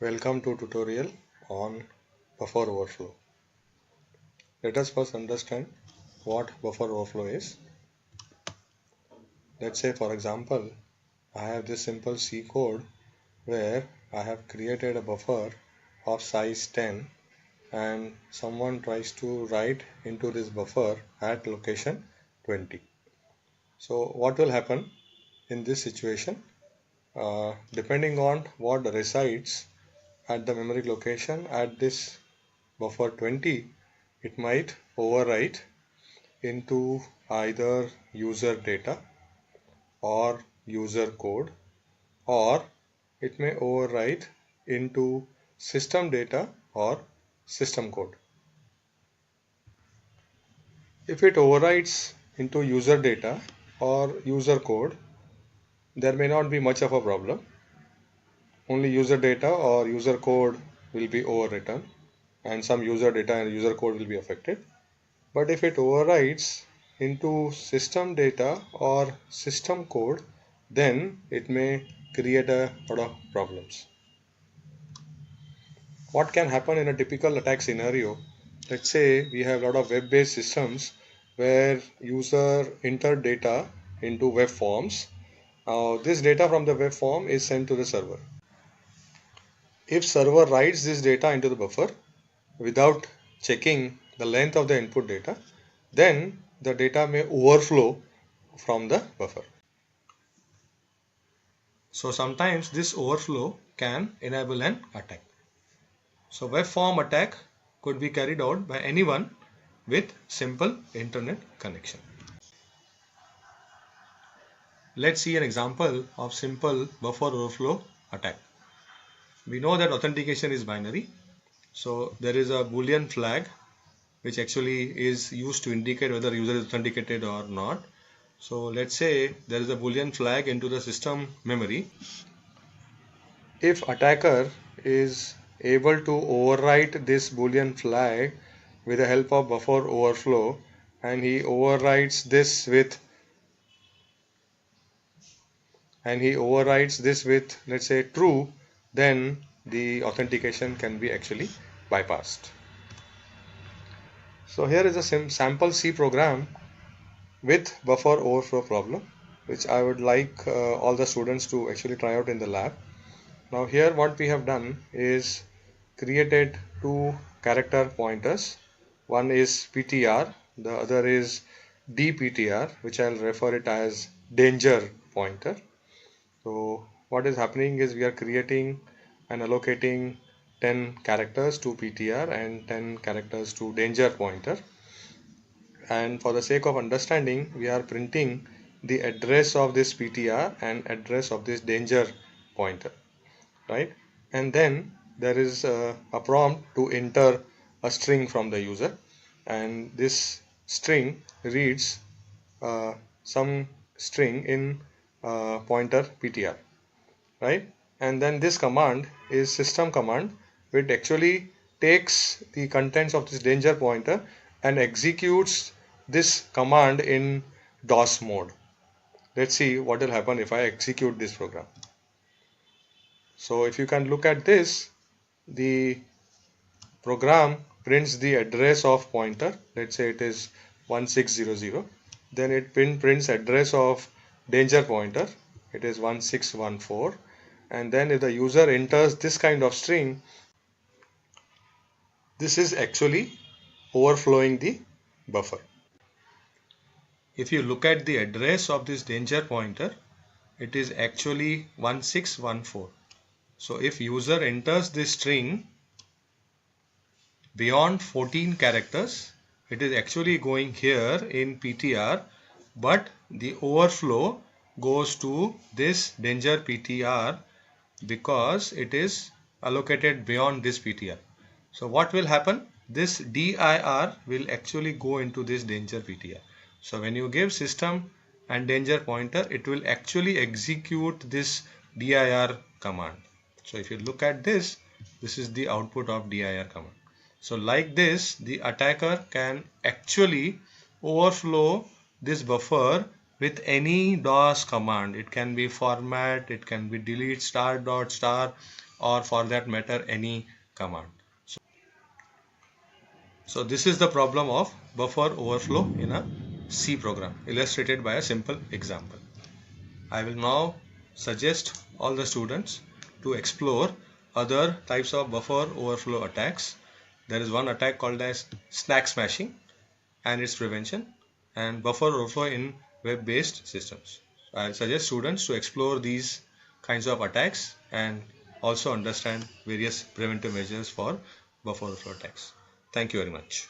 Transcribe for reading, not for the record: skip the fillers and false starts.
Welcome to tutorial on buffer overflow. Let us first understand what buffer overflow is. Let's say for example, I have this simple C code where I have created a buffer of size 10 and someone tries to write into this buffer at location 20. So what will happen in this situation? Depending on what resides at the memory location at this buffer 20, it might overwrite into either user data or user code, or it may overwrite into system data or system code. If it overwrites into user data or user code, there may not be much of a problem. Only user data or user code will be overwritten and some user data and user code will be affected. But if it overwrites into system data or system code, then it may create a lot of problems. What can happen in a typical attack scenario? Let's say we have a lot of web-based systems where user enter data into web forms. This data from the web form is sent to the server. If server writes this data into the buffer without checking the length of the input data, then the data may overflow from the buffer. So sometimes this overflow can enable an attack. So web form attack could be carried out by anyone with simple internet connection. Let's see an example of simple buffer overflow attack. We know that authentication is binary. So there is a Boolean flag which actually is used to indicate whether user is authenticated or not. So let's say there is a Boolean flag into the system memory. If attacker is able to overwrite this Boolean flag with the help of buffer overflow, and he overwrites this with let's say true, then the authentication can be actually bypassed. So here is a sample C program with buffer overflow problem, which I would like all the students to actually try out in the lab. Now here what we have done is created two character pointers. One is PTR, the other is DPTR, which I'll refer it as danger pointer. So what is happening is we are creating and allocating 10 characters to PTR and 10 characters to danger pointer. And for the sake of understanding, we are printing the address of this PTR and address of this danger pointer, right? And then there is a prompt to enter a string from the user, and this string reads some string in pointer PTR, right? And then this command is system command, which actually takes the contents of this danger pointer and executes this command in DOS mode. Let's see what will happen if I execute this program. So if you can look at this, the program prints the address of pointer. Let's say it is 1600. Then it prints address of danger pointer. It is 1614. And then if the user enters this kind of string, this is actually overflowing the buffer. If you look at the address of this danger pointer, it is actually 1614. So if user enters this string beyond 14 characters, it is actually going here in PTR, but the overflow goes to this danger PTR because it is allocated beyond this PTR. So what will happen? This dir will actually go into this danger PTR. So when you give system and danger pointer, it will actually execute this dir command. So if you look at this, this is the output of dir command. So like this, the attacker can actually overflow this buffer with any DOS command. It can be format, it can be delete star dot star, or for that matter any command. So this is the problem of buffer overflow in a C program, illustrated by a simple example. I will now suggest all the students to explore other types of buffer overflow attacks. There is one attack called as snack smashing and its prevention, and buffer overflow in web-based systems. I'll suggest students to explore these kinds of attacks and also understand various preventive measures for buffer overflow attacks. Thank you very much.